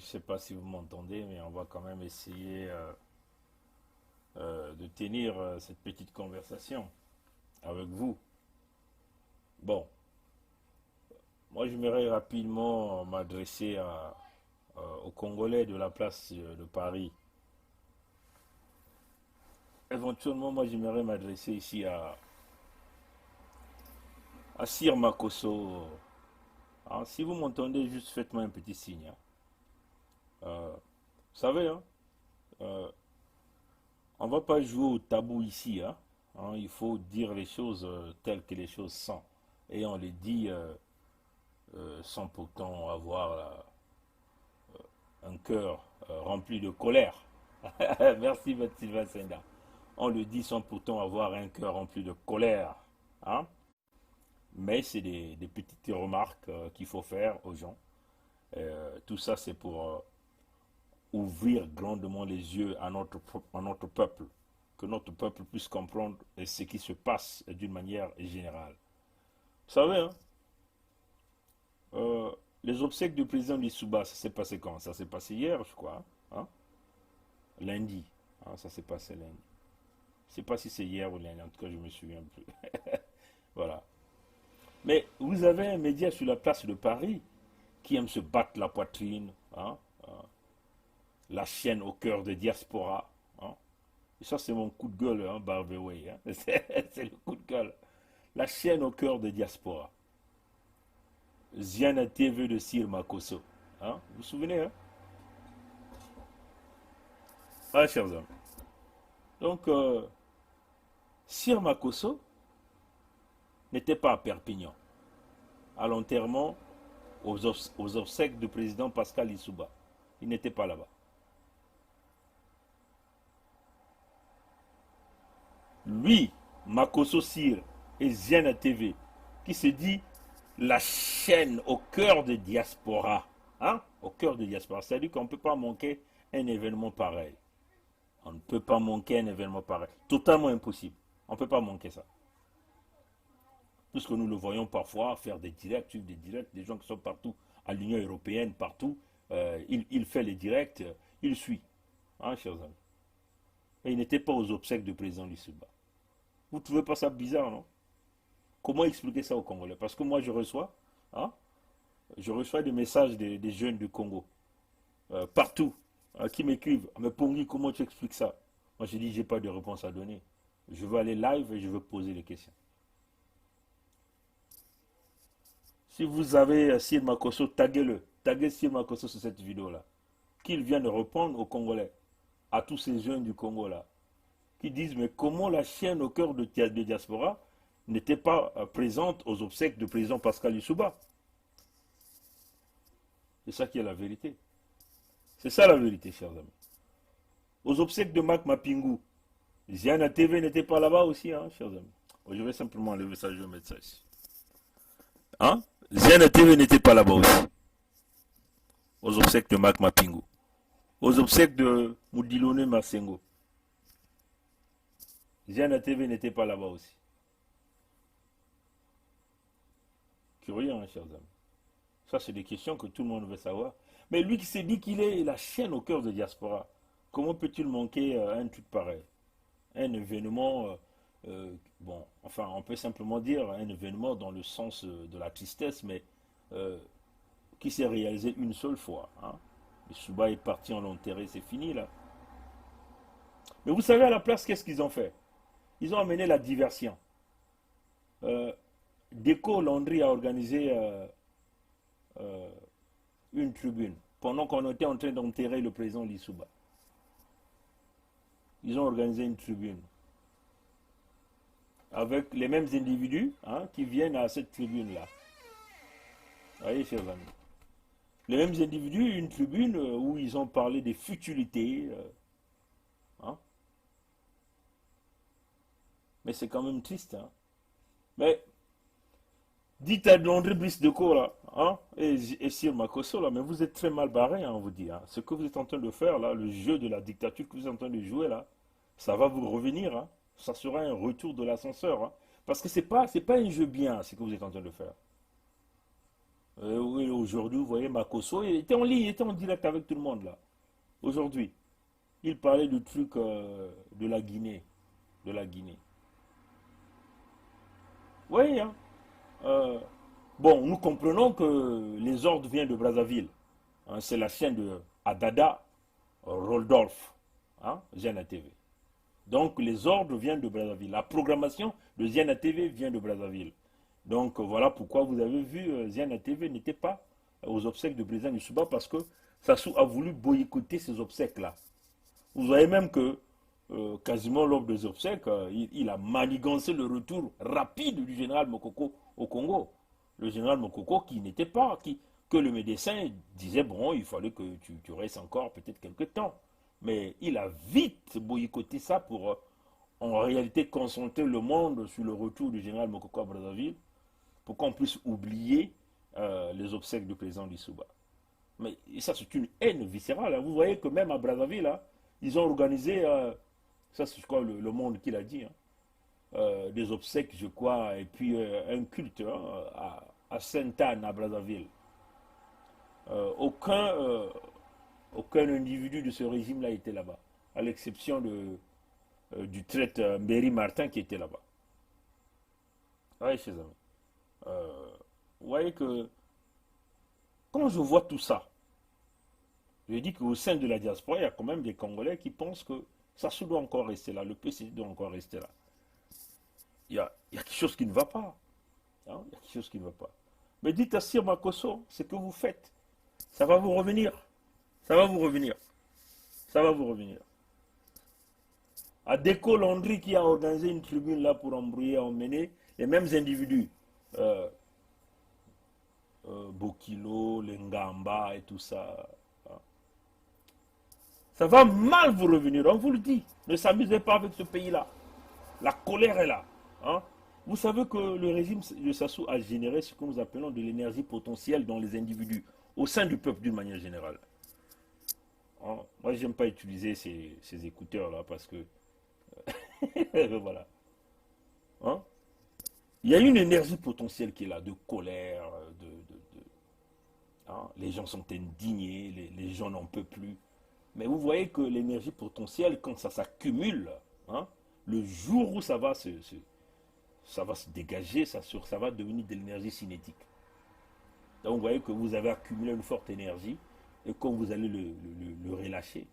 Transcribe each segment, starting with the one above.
sais pas si vous m'entendez, mais on va quand même essayer de tenir cette petite conversation avec vous. Bon, moi j'aimerais rapidement m'adresser aux Congolais de la place de Paris. Éventuellement, moi j'aimerais m'adresser ici à Sir Makosso. Ah, si vous m'entendez, juste faites-moi un petit signe, hein. Vous savez, hein, euh, on ne va pas jouer au tabou ici, hein. Il faut dire les choses telles que les choses sont. Et on les dit sans pourtant avoir un cœur rempli de colère. Merci, M. Sylvain Senda. On le dit sans pourtant avoir un cœur rempli de colère, hein. Mais c'est des petites remarques qu'il faut faire aux gens. Tout ça, c'est pour ouvrir grandement les yeux à notre peuple, que notre peuple puisse comprendre ce qui se passe d'une manière générale. Vous savez, hein, euh, les obsèques du président Lissouba, ça s'est passé quand? Ça s'est passé hier, je crois, hein? Lundi, hein, ça s'est passé lundi. Je ne sais pas si c'est hier ou lundi, en tout cas, je me souviens plus. Voilà. Mais vous avez un média sur la place de Paris qui aime se battre la poitrine, hein, la chienne au cœur de diaspora, hein. Et ça, c'est mon coup de gueule, hein, Barbeway, hein. C'est le coup de gueule. La chienne au cœur de diaspora. Ziana TV de Sir Makosso. Hein. Vous vous souvenez, hein? Ah, chers amis. Donc, Sir Makosso n'était pas à Perpignan, à l'enterrement, aux obsèques du président Pascal Lissouba. Il n'était pas là-bas. Lui, Makosso Sir et Ziana TV, qui se dit la chaîne au cœur de diaspora. Hein? Au cœur de diaspora. C'est-à-dire qu'on ne peut pas manquer un événement pareil. On ne peut pas manquer un événement pareil. Totalement impossible. On ne peut pas manquer ça. Puisque nous le voyons parfois faire des directs, suivre des directs, des gens qui sont partout, à l'Union européenne, partout. Il fait les directs, il suit. Hein, chers amis. Et il n'était pas aux obsèques du président Lissouba. Vous ne trouvez pas ça bizarre, non? Comment expliquer ça aux Congolais? Parce que moi, hein, je reçois des messages des jeunes du Congo, partout, qui m'écrivent. Mais Pongi, comment tu expliques ça? Moi, je dis, j'ai pas de réponse à donner. Je veux aller live et je veux poser les questions. Si vous avez Sir Makosso, taguez-le. Taguez Sir Makosso sur cette vidéo-là. Qu'il vienne répondre aux Congolais, à tous ces jeunes du Congo-là, qui disent, mais comment la chaîne au cœur de diaspora n'était pas présente aux obsèques du président Pascal Lissouba? C'est ça qui est la vérité. C'est ça la vérité, chers amis. Aux obsèques de Mac Mapingou, Ziana TV n'était pas là-bas aussi, hein, chers amis. Je vais simplement enlever ça, je vais mettre ça ici. Hein? Ziana TV n'était pas là-bas aussi. Aux obsèques de Mac Mapingou. Aux obsèques de Moudilone Massengo. Ziana TV n'était pas là-bas aussi. Curieux, hein, chers amis. Ça, c'est des questions que tout le monde veut savoir. Mais lui qui s'est dit qu'il est la chaîne au cœur de diaspora, comment peut-il manquer un truc pareil? Un événement, bon, enfin, on peut simplement dire un événement dans le sens de la tristesse, mais euh, qui s'est réalisé une seule fois, hein. Le Souba est parti, on l'a enterré, c'est fini là. Mais vous savez à la place, qu'est-ce qu'ils ont fait? Ils ont amené la diversion. Euh, Déco Landry a organisé euh, une tribune pendant qu'on était en train d'enterrer le président Lissouba. Ils ont organisé une tribune avec les mêmes individus, hein, qui viennent à cette tribune-là. Vous voyez, chers amis. Les mêmes individus, une tribune où ils ont parlé des futilités. Hein. Mais c'est quand même triste. Hein. Mais dites à André Brice de là, hein, et Sir Makosso, là, mais vous êtes très mal barré, hein, on vous dit. Hein. Ce que vous êtes en train de faire, là, le jeu de la dictature que vous êtes en train de jouer, là, ça va vous revenir. Hein. Ça sera un retour de l'ascenseur. Hein. Parce que c'est pas un jeu bien, ce que vous êtes en train de faire. Oui, aujourd'hui, vous voyez, Makosso, il était en ligne, il était en direct avec tout le monde, là. Aujourd'hui, il parlait du truc de la Guinée. De la Guinée. Oui, hein. Euh, bon, nous comprenons que les ordres viennent de Brazzaville. Hein, c'est la chaîne de Adada Rodolphe, hein, Ziana TV. Donc les ordres viennent de Brazzaville. La programmation de Ziana TV vient de Brazzaville. Donc voilà pourquoi vous avez vu Ziana TV n'était pas aux obsèques de président Youssouba parce que Sassou a voulu boycotter ces obsèques-là. Vous voyez même que quasiment lors des obsèques, il a manigancé le retour rapide du général Mokoko au Congo. Le général Mokoko qui n'était pas, que le médecin disait, bon, il fallait que tu restes encore peut-être quelques temps. Mais il a vite boycotté ça pour en réalité concentrer le monde sur le retour du général Mokoko à Brazzaville pour qu'on puisse oublier les obsèques du président Lissouba. Mais ça, c'est une haine viscérale, hein. Vous voyez que même à Brazzaville, hein, ils ont organisé, ça c'est je crois le Monde qui l'a dit, hein, des obsèques, je crois, et puis un culte hein, à Sainte-Anne, à Brazzaville. Euh, aucun, euh, aucun individu de ce régime-là était là-bas, à l'exception du traître Mbéry Martin qui était là-bas. Oui, chers amis. Euh, vous voyez que quand je vois tout ça, je dis qu'au sein de la diaspora, il y a quand même des Congolais qui pensent que ça doit encore rester là, le PCD doit encore rester là. Il y a quelque chose qui ne va pas. Hein. Il y a quelque chose qui ne va pas. Mais dites à Sir Makosso, ce que vous faites, ça va vous revenir. Ça va vous revenir. Ça va vous revenir. À Déco Landry qui a organisé une tribune là pour embrouiller, emmener les mêmes individus. Euh, Bokilo, Lengamba et tout ça. Hein. Ça va mal vous revenir, on vous le dit. Ne s'amusez pas avec ce pays-là. La colère est là. Hein. Vous savez que le régime de Sassou a généré ce que nous appelons de l'énergie potentielle dans les individus, au sein du peuple d'une manière générale. Hein. Moi, je n'aime pas utiliser ces écouteurs-là parce que... voilà. Hein. Il y a une énergie potentielle qui est là, de colère, hein. Les gens sont indignés, les gens n'en peuvent plus. Mais vous voyez que l'énergie potentielle, quand ça s'accumule, hein, le jour où ça va se dégager, ça va devenir de l'énergie cinétique. Donc vous voyez que vous avez accumulé une forte énergie, et quand vous allez le relâcher,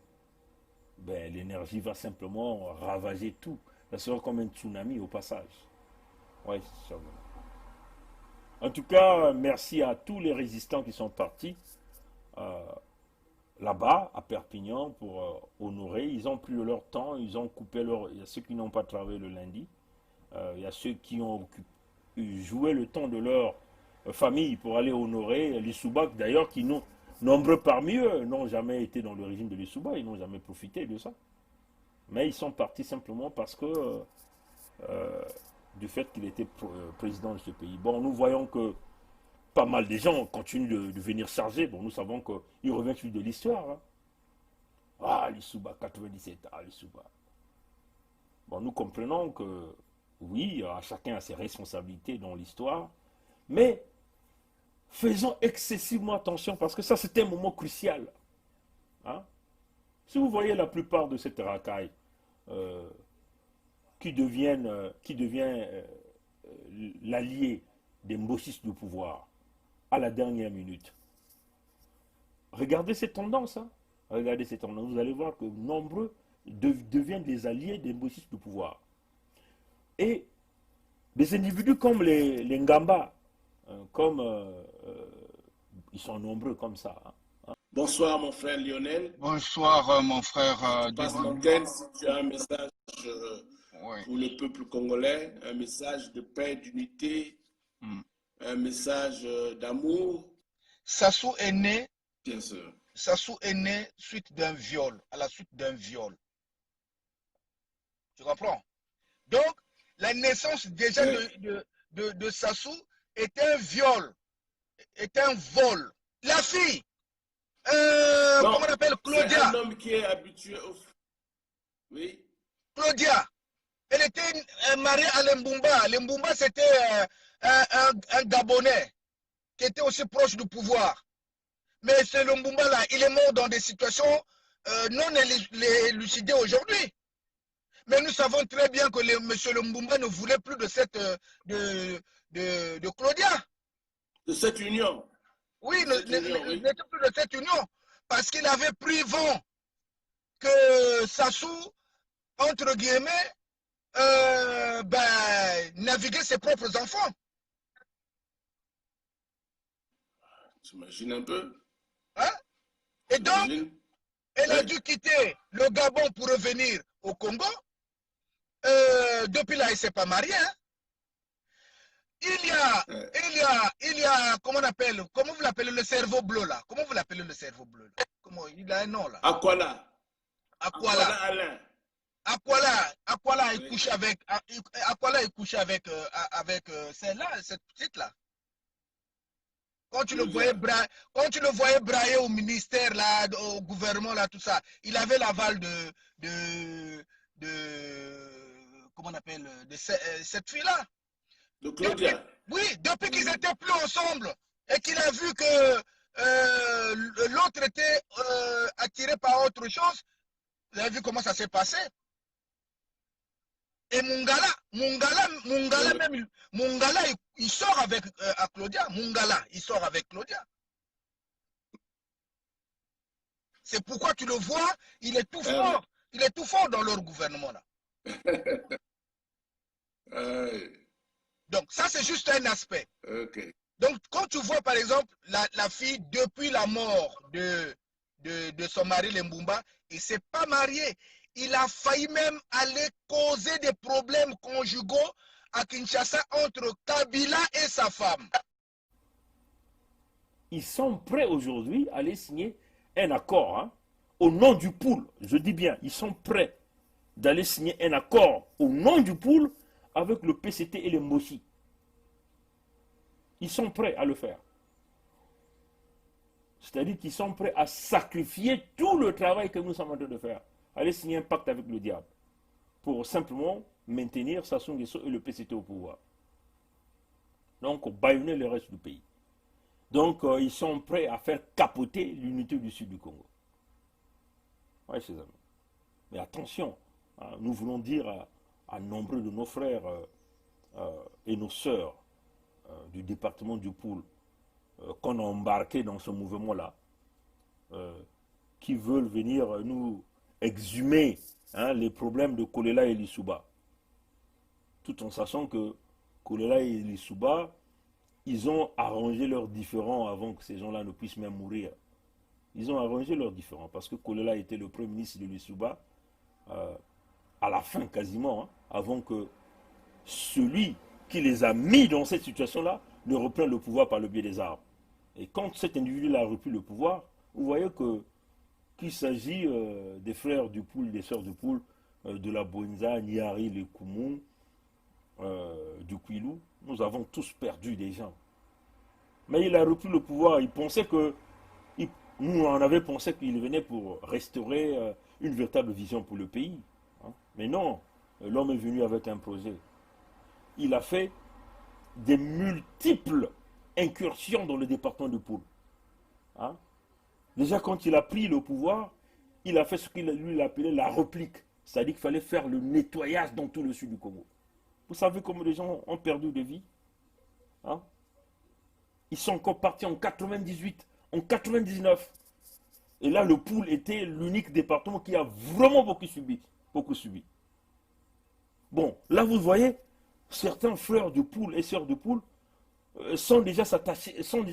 ben, l'énergie va simplement ravager tout. Ça sera comme un tsunami au passage. Ouais, c'est ça. En tout cas, merci à tous les résistants qui sont partis euh, là-bas, à Perpignan, pour honorer. Ils ont pris leur temps, ils ont coupé leur... Il y a ceux qui n'ont pas travaillé le lundi. Il y a ceux qui ont joué le temps de leur famille pour aller honorer les Soubak, d'ailleurs, qui n'ont, nombreux parmi eux, n'ont jamais été dans le régime de l'Issouba, ils n'ont jamais profité de ça. Mais ils sont partis simplement parce que euh, du fait qu'il était président de ce pays. Bon, nous voyons que pas mal de gens continuent de venir charger. Bon, nous savons qu'il revient sur de l'histoire. Hein. Ah, l'Issouba, 97, ah, l'Issouba. Bon, nous comprenons que, oui, chacun a ses responsabilités dans l'histoire, mais faisons excessivement attention parce que ça, c'est un moment crucial. Hein. Si vous voyez la plupart de cette racaille euh, qui devient l'allié des mbossis du pouvoir à la dernière minute, regardez ces tendances. Hein. Regardez ces tendances. Vous allez voir que nombreux deviennent des alliés des mbossis du pouvoir. Et des individus comme les Ngamba, comme ils sont nombreux comme ça. Hein. Bonsoir mon frère Lionel. Bonsoir mon frère Je te passe l'antenne si tu as un message oui. pour le peuple congolais, un message de paix, d'unité, un message d'amour. Sassou est né. Bien sûr. Sassou est né suite d'un viol, à la suite d'un viol. Tu comprends? Donc, la naissance déjà de Sassou est un viol, est un vol. La fille, comment on appelle Claudia? C'est un homme qui est habitué au... Oui. Claudia, elle était mariée à Lembumba. Lembumba, c'était un Gabonais. qui était aussi proche du pouvoir. Mais ce Lumbumba là, il est mort dans des situations non élucidées aujourd'hui. Mais nous savons très bien que M. Lumbumba ne voulait plus de cette de Claudia. De cette union. Oui, il n'était plus de cette union. Parce qu'il avait pris vent que Sassou, entre guillemets, naviguait ses propres enfants. T'imagines un peu? Hein? Et donc, elle a dû quitter le Gabon pour revenir au Congo. Depuis là, elle ne s'est pas mariée. Hein? Il y a, comment on appelle, comment vous l'appelez le cerveau bleu là? Comment vous l'appelez le cerveau bleu là? Comment, il a un nom là? Aquala. Aquala. Alain. Aquala est couché avec, Aquala est couché avec celle-là, cette petite là. Quand tu le voyais brailler au ministère là, au gouvernement là, tout ça, il avait l'aval de comment on appelle, de cette fille là. De Claudia. Depuis qu'ils étaient plus ensemble et qu'il a vu que l'autre était attiré par autre chose, vous avez vu comment ça s'est passé? Et Mungala, il sort avec Claudia. Mungala, il sort avec Claudia. C'est pourquoi tu le vois, il est tout fort. Il est tout fort dans leur gouvernement là. Donc ça c'est juste un aspect. Okay. Donc quand tu vois par exemple la fille depuis la mort de son mari Lumbumba, il ne s'est pas marié. Il a failli même aller causer des problèmes conjugaux à Kinshasa entre Kabila et sa femme. Ils sont prêts aujourd'hui à aller signer un accord, hein, au nom du pool. Je dis bien, ils sont prêts d'aller signer un accord au nom du pool avec le PCT et le Moshi. Ils sont prêts à le faire. C'est-à-dire qu'ils sont prêts à sacrifier tout le travail que nous sommes en train de faire. Aller signer un pacte avec le diable pour simplement maintenir Sassou Nguesso et le PCT au pouvoir. Donc, bâillonner le reste du pays. Donc, ils sont prêts à faire capoter l'unité du sud du Congo. Oui, chers amis. Mais attention, hein, nous voulons dire à nombreux de nos frères et nos sœurs du département du Poul qu'on a embarqués dans ce mouvement-là, qui veulent venir nous exhumer, hein, les problèmes de Kolela et Lissouba. Tout en sachant que Kolela et Lissouba, ils ont arrangé leurs différends avant que ces gens-là ne puissent même mourir. Ils ont arrangé leurs différends parce que Kolela était le premier ministre de Lissouba à la fin quasiment, hein, avant que celui qui les a mis dans cette situation-là ne reprenne le pouvoir par le biais des armes. Et quand cet individu-là a repris le pouvoir, vous voyez qu'il s'agit des frères du Poul, des sœurs du Poul, de la Boinza, Niari, le Koumou, du Kouilou. Nous avons tous perdu des gens. Mais il a repris le pouvoir. Il pensait que, nous on avait pensé qu'il venait pour restaurer une véritable vision pour le pays. Hein. Mais non, l'homme est venu avec un projet. Il a fait des multiples incursions dans le département de Poul. Hein. Déjà, quand il a pris le pouvoir, il a fait ce qu'il lui appelait la réplique. C'est-à-dire qu'il fallait faire le nettoyage dans tout le sud du Congo. Vous savez comment les gens ont perdu des vies, hein? Ils sont encore partis en 98, en 99. Et là, le Poul était l'unique département qui a vraiment beaucoup subi. Bon, là, vous voyez, certains frères du Poul et sœurs du Poul sont déjà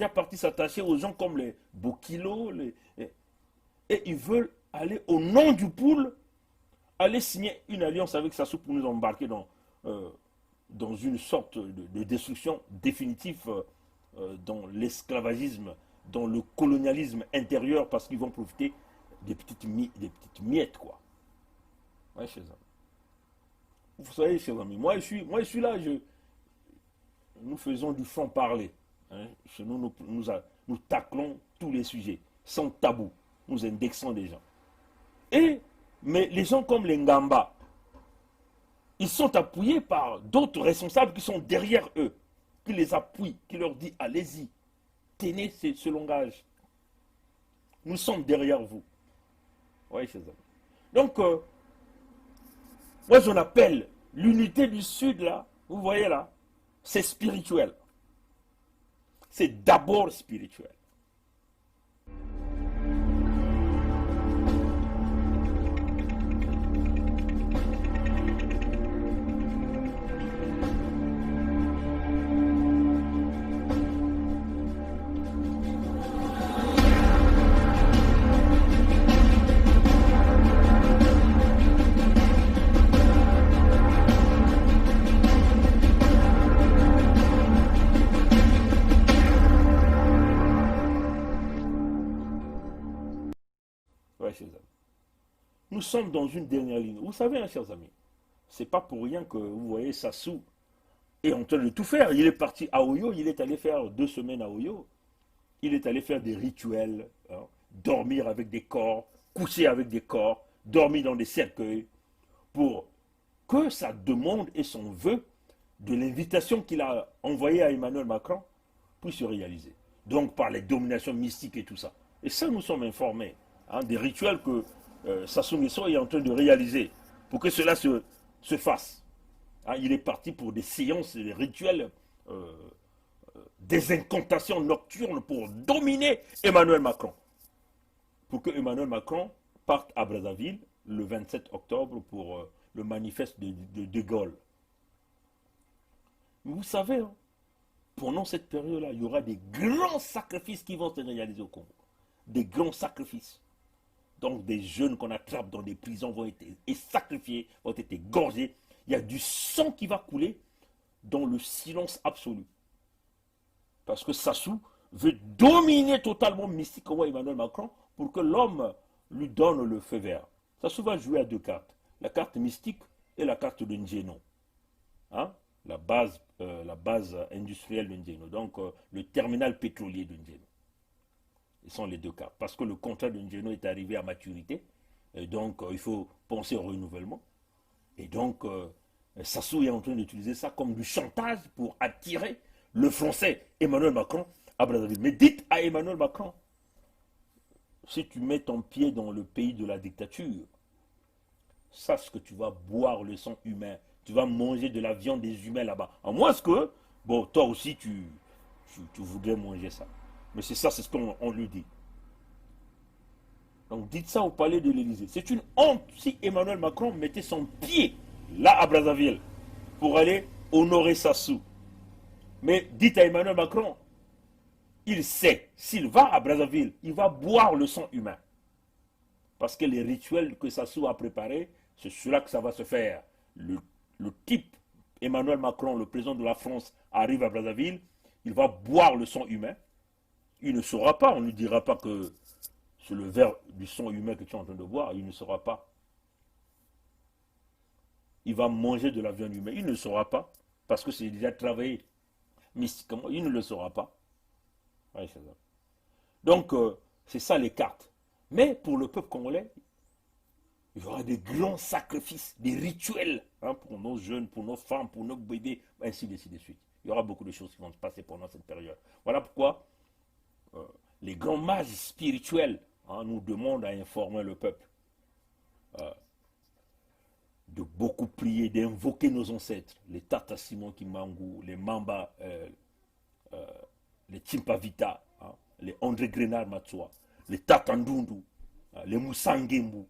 partis s'attacher aux gens comme les Bokilo, et ils veulent aller au nom du Poul, aller signer une alliance avec Sassou pour nous embarquer dans une sorte de destruction définitive, dans l'esclavagisme, dans le colonialisme intérieur, parce qu'ils vont profiter des petites miettes, quoi. Ouais, chers amis. Vous savez, chers amis, moi je suis là, nous faisons du franc-parler. Hein. Chez nous, nous taclons tous les sujets, sans tabou. Nous indexons des gens. Mais les gens comme les Ngamba, ils sont appuyés par d'autres responsables qui sont derrière eux, qui les appuient, qui leur disent allez-y, tenez ce langage. Nous sommes derrière vous. Oui, chers amis. Donc, moi, j'en appelle l'unité du Sud, là, vous voyez là, c'est spirituel. C'est d'abord spirituel. Ouais, chers amis. Nous sommes dans une dernière ligne. Vous savez, hein, chers amis, c'est pas pour rien que vous voyez Sassou est en train de tout faire. Il est parti à Oyo, il est allé faire 2 semaines à Oyo. Il est allé faire des rituels, hein, dormir avec des corps, coucher avec des corps, dormir dans des cercueils, pour que sa demande et son vœu de l'invitation qu'il a envoyée à Emmanuel Macron puisse se réaliser. Donc par les dominations mystiques et tout ça. Et ça, nous sommes informés, hein, des rituels que Sassou Nguesso est en train de réaliser pour que cela se fasse. Hein, il est parti pour des séances, des rituels, des incantations nocturnes pour dominer Emmanuel Macron. Pour que Emmanuel Macron parte à Brazzaville le 27 octobre pour le manifeste de Gaulle. Mais vous savez, hein, pendant cette période-là, il y aura des grands sacrifices qui vont se réaliser au Congo. Des grands sacrifices. Donc des jeunes qu'on attrape dans des prisons vont être sacrifiés, vont être égorgés. Il y a du sang qui va couler dans le silence absolu. Parce que Sassou veut dominer totalement mystiquement Emmanuel Macron pour que l'homme lui donne le feu vert. Sassou va jouer à 2 cartes. La carte mystique et la carte de N'Djeno. Hein? La base industrielle de N'Djeno. Donc le terminal pétrolier de N'Djeno. Ce sont les 2 cartes. Parce que le contrat de N'Djeno est arrivé à maturité. Et donc il faut penser au renouvellement. Et donc Sassou est en train d'utiliser ça comme du chantage pour attirer le français Emmanuel Macron à Brazzaville. Mais dites à Emmanuel Macron, si tu mets ton pied dans le pays de la dictature, sache que tu vas boire le sang humain, tu vas manger de la viande des humains là-bas. À moins que, bon, toi aussi tu voudrais manger ça. Mais c'est ça, c'est ce qu'on lui dit. Donc dites ça au palais de l'Élysée. C'est une honte si Emmanuel Macron mettait son pied là à Brazzaville pour aller honorer Sassou. Mais dites à Emmanuel Macron, il sait, s'il va à Brazzaville, il va boire le sang humain. Parce que les rituels que Sassou a préparés, c'est cela que ça va se faire. Le type, Emmanuel Macron, le président de la France, arrive à Brazzaville, il va boire le sang humain. Il ne saura pas, on ne lui dira pas que c'est le verre du sang humain que tu es en train de boire, il ne saura pas. Il va manger de la viande humaine, il ne saura pas, parce que c'est déjà travaillé mystiquement, il ne le saura pas. Ouais, c'est ça. Donc, c'est ça les cartes. Mais pour le peuple congolais, il y aura des grands sacrifices, des rituels, hein, pour nos jeunes, pour nos femmes, pour nos bébés, ainsi de suite. Il y aura beaucoup de choses qui vont se passer pendant cette période. Voilà pourquoi les grands mages spirituels, hein, nous demandent à informer le peuple. De beaucoup prier, d'invoquer nos ancêtres, les Tata Simon Kimangou, les Mamba, les Timpavita, hein, les André Grenard Matsua, les Tata Ndundu, les Moussangembu,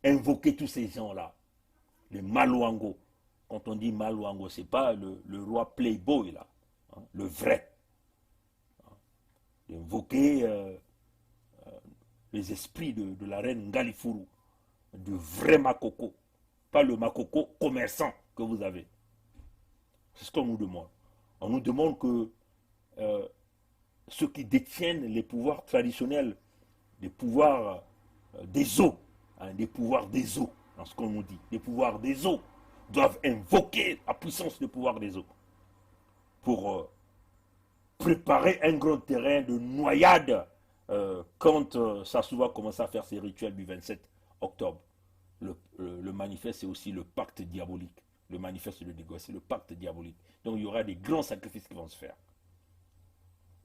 invoquer tous ces gens-là, les Malouango. Quand on dit Malouango, ce n'est pas le roi Playboy, là, hein, le vrai. Hein, d'invoquer les esprits de la reine Ngalifuru, du vrai Makoko. Pas le Makoko commerçant que vous avez. C'est ce qu'on nous demande. On nous demande que ceux qui détiennent les pouvoirs traditionnels, les pouvoirs des eaux, hein, des pouvoirs des eaux, dans ce qu'on nous dit, les pouvoirs des eaux, doivent invoquer la puissance du pouvoir des eaux pour préparer un grand terrain de noyade quand Sassou va commencer à faire ses rituels du 27 octobre. Le manifeste, c'est aussi le pacte diabolique. Le manifeste de Dégaulle, c'est le pacte diabolique. Donc il y aura des grands sacrifices qui vont se faire.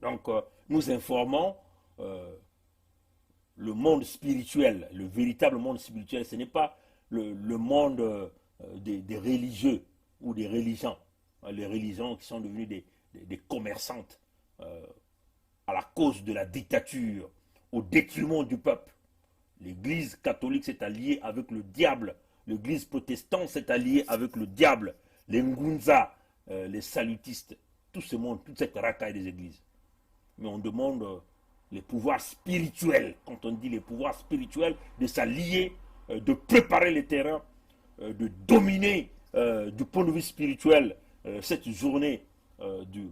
Donc, nous informons le monde spirituel, le véritable monde spirituel. Ce n'est pas le monde des religieux ou des religions. Les religions qui sont devenues des commerçantes à la cause de la dictature, au détriment du peuple. L'Église catholique s'est alliée avec le diable. L'Église protestante s'est alliée avec le diable. Les Ngunza, les salutistes, tout ce monde, toute cette racaille des églises. Mais on demande les pouvoirs spirituels, quand on dit les pouvoirs spirituels, de s'allier, de préparer les terrains, de dominer du point de vue spirituel cette journée,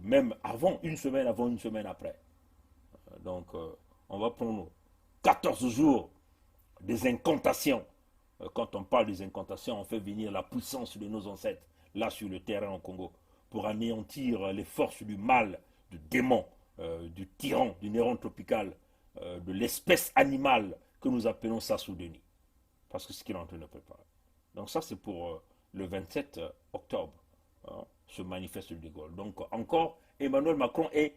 même avant, une semaine avant, une semaine après. Donc, on va prendre 14 jours des incantations. Quand on parle des incantations, on fait venir la puissance de nos ancêtres, là sur le terrain au Congo, pour anéantir les forces du mal, du démon, du tyran, du néron tropical, de l'espèce animale que nous appelons Sassou Denis. Parce que c'est ce qu'il est en train de préparer. Donc ça, c'est pour le 27 octobre, ce manifeste de Gaulle. Donc encore, Emmanuel Macron est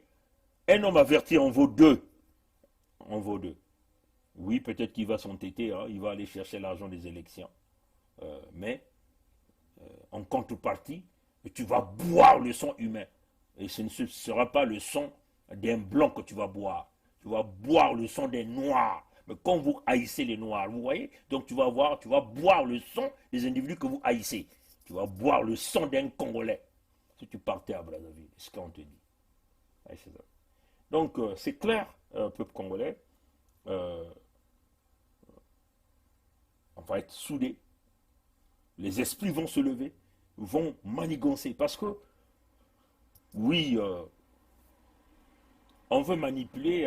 un homme averti, en vaut deux. En vaut deux. Oui, peut-être qu'il va s'entêter, il va aller chercher l'argent des élections. Mais, en contrepartie, tu vas boire le sang humain. Et ce ne sera pas le sang d'un blanc que tu vas boire. Tu vas boire le sang des noirs. Mais quand vous haïssez les noirs, vous voyez, donc tu vas boire le sang des individus que vous haïssez. Tu vas boire le sang d'un Congolais. Si tu partais à Brazzaville, c'est ce qu'on te dit. Ouais, c'est ça. Donc, c'est clair, peuple congolais. On va être soudés. Les esprits vont se lever, vont manigancer. Parce que, oui, on veut manipuler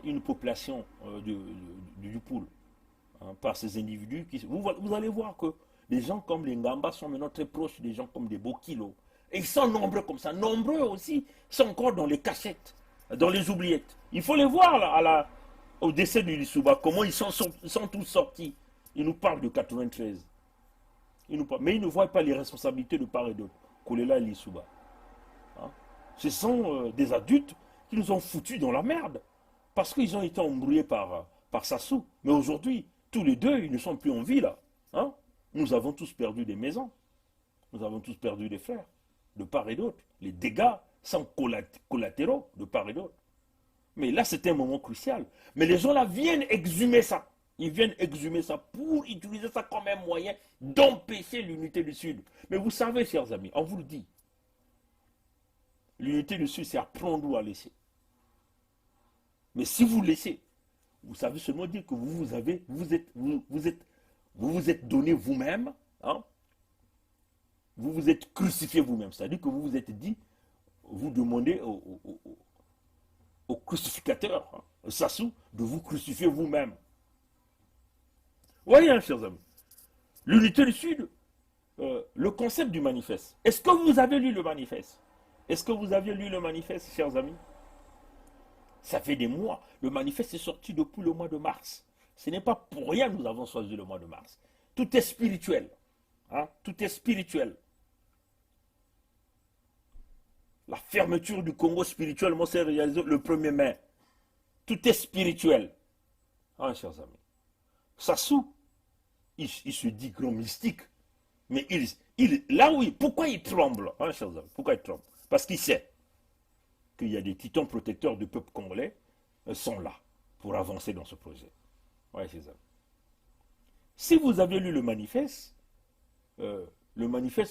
une population du poule par ces individus. Vous allez voir que des gens comme les Ngamba sont maintenant très proches des gens comme des Bokilo. Et ils sont nombreux comme ça. Nombreux aussi sont encore dans les cachettes, dans les oubliettes. Il faut les voir là, au décès de Lissouba, comment ils sont tous sortis. Ils nous parlent de 93. Mais ils ne voient pas les responsabilités de part et d'autre. Kolela et Lissouba. Ce sont des adultes qui nous ont foutus dans la merde. Parce qu'ils ont été embrouillés par Sassou. Mais aujourd'hui, tous les deux, ils ne sont plus en vie là. Nous avons tous perdu des maisons. Nous avons tous perdu des frères, de part et d'autre. Les dégâts sont collatéraux de part et d'autre. Mais là, c'est un moment crucial. Mais les gens là viennent exhumer ça. Ils viennent exhumer ça pour utiliser ça comme un moyen d'empêcher l'unité du Sud. Mais vous savez, chers amis, on vous le dit, l'unité du Sud, c'est à prendre ou à laisser. Mais si vous laissez, vous savez seulement dire que vous vous êtes donné vous-même, vous vous êtes crucifié vous-même. C'est-à-dire que vous vous êtes dit, vous demandez au crucificateur, Sassou, de vous crucifier vous-même. Voyez, chers amis, l'unité du Sud, le concept du manifeste. Est-ce que vous avez lu le manifeste? Est-ce que vous aviez lu le manifeste, chers amis? Ça fait des mois. Le manifeste est sorti depuis le mois de mars. Ce n'est pas pour rien que nous avons choisi le mois de mars. Tout est spirituel. Tout est spirituel. La fermeture du Congo spirituellement s'est réalisée le 1er mai. Tout est spirituel. Chers amis. Sassou, il se dit grand mystique. Mais là oui, pourquoi il tremble, chers amis? Pourquoi il tremble? Parce qu'il sait qu'il y a des titans protecteurs du peuple congolais sont là pour avancer dans ce projet. Oui, chers amis. Si vous avez lu le manifeste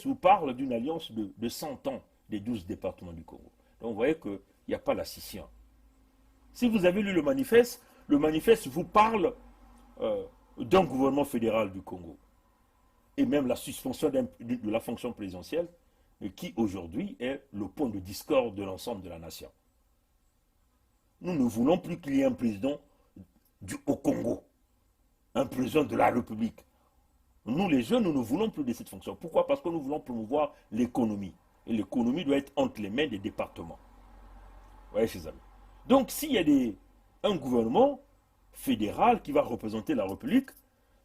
vous parle d'une alliance de 100 ans des 12 départements du Congo. Donc vous voyez qu'il n'y a pas la scission. Si vous avez lu le manifeste vous parle d'un gouvernement fédéral du Congo. Et même la suspension de la fonction présidentielle, qui aujourd'hui est le point de discorde de l'ensemble de la nation. Nous ne voulons plus qu'il y ait un président au Congo, un président de la République. Nous, les jeunes, nous ne voulons plus de cette fonction. Pourquoi? Parce que nous voulons promouvoir l'économie. Et l'économie doit être entre les mains des départements. Vous voyez, chers amis. Donc, s'il y a un gouvernement fédéral qui va représenter la République,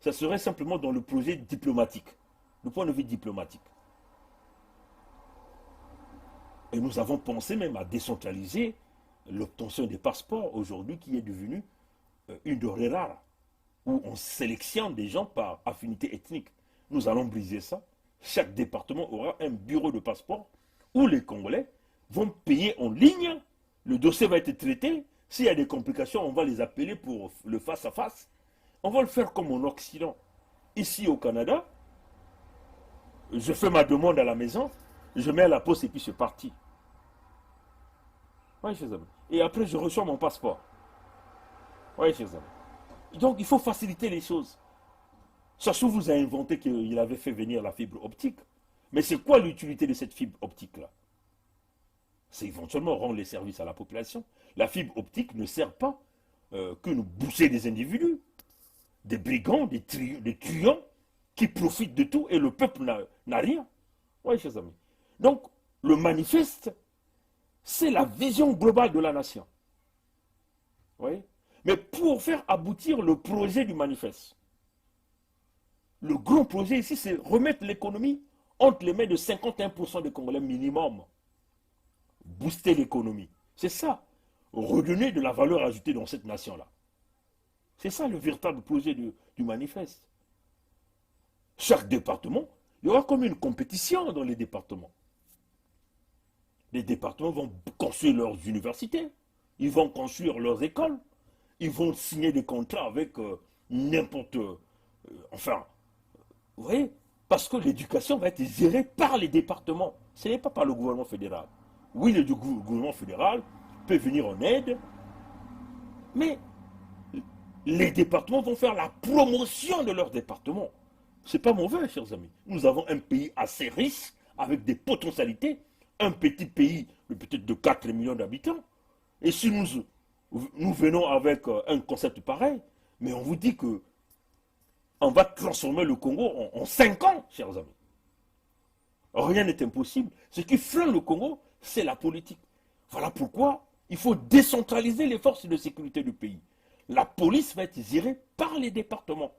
ça serait simplement dans le projet diplomatique, du point de vue diplomatique. Et nous avons pensé même à décentraliser l'obtention des passeports aujourd'hui qui est devenue une denrée rare, où on sélectionne des gens par affinité ethnique. Nous allons briser ça. Chaque département aura un bureau de passeport où les Congolais vont payer en ligne. Le dossier va être traité. S'il y a des complications, on va les appeler pour le face-à-face. On va le faire comme en Occident. Ici au Canada, je fais ma demande à la maison, je mets à la poste et puis c'est parti. Oui, chers amis. Et après, je reçois mon passeport. Oui, chers amis. Donc, il faut faciliter les choses. Sassou vous a inventé qu'il avait fait venir la fibre optique. Mais c'est quoi l'utilité de cette fibre optique-là? C'est éventuellement rendre les services à la population. La fibre optique ne sert pas que nous bousser des individus, des brigands, des truands qui profitent de tout et le peuple n'a rien. Oui, chers amis. Donc, le manifeste, c'est la vision globale de la nation. Oui. Mais pour faire aboutir le projet du manifeste, le grand projet ici, c'est remettre l'économie entre les mains de 51% des Congolais minimum. Booster l'économie. C'est ça. Redonner de la valeur ajoutée dans cette nation-là. C'est ça le véritable projet du manifeste. Chaque département, il y aura comme une compétition dans les départements. Les départements vont construire leurs universités, ils vont construire leurs écoles, ils vont signer des contrats avec n'importe... enfin, vous voyez, parce que l'éducation va être gérée par les départements. Ce n'est pas par le gouvernement fédéral. Oui, le gouvernement fédéral peut venir en aide, mais les départements vont faire la promotion de leur département. Ce n'est pas mauvais, chers amis. Nous avons un pays assez riche, avec des potentialités, un petit pays de peut-être de 4 millions d'habitants. Et si nous venons avec un concept pareil, mais on vous dit que on va transformer le Congo en 5 ans, chers amis. Rien n'est impossible. Ce qui freine le Congo, c'est la politique. Voilà pourquoi il faut décentraliser les forces de sécurité du pays. La police va être gérée par les départements.